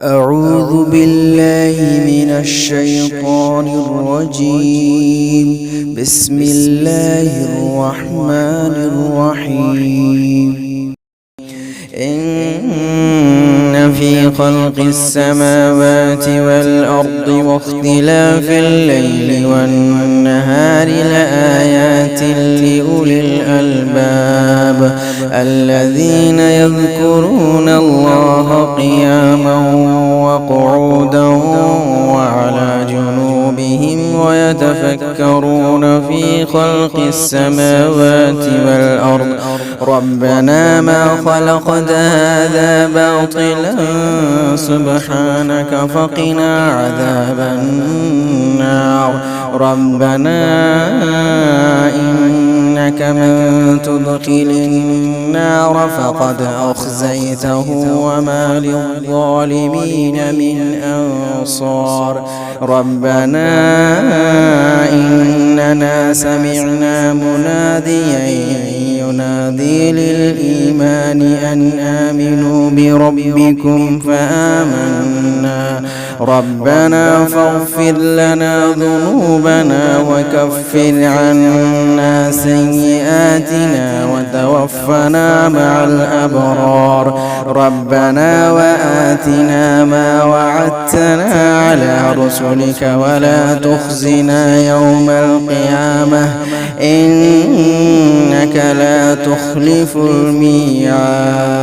أعوذ بالله من الشيطان الرجيم. بسم الله الرحمن الرحيم. إن في خلق السماوات والأرض واختلاف الليل والنهار لآيات لأولي الألباب الذين يذكرون الله قياما وقعودا وعلى جنوبهم ويتفكرون في خلق السماوات والأرض ربنا ما خلقت هذا باطلا سبحانك فقنا عذاب النار. ربنا إنك من تدخل النار فقد أخزيته وما للظالمين من أنصار. ربنا إننا سمعنا مناديا ينادي للإيمان أن آمنوا بربكم فآمنا. ربنا فاغفر لنا ذنوبنا وكفر عنا سيئاتنا وتوفنا مع الأبرار. ربنا وآتنا ما وعدتنا على رسلك ولا تخزنا يوم القيامة إنك لا تخلف الميعاد.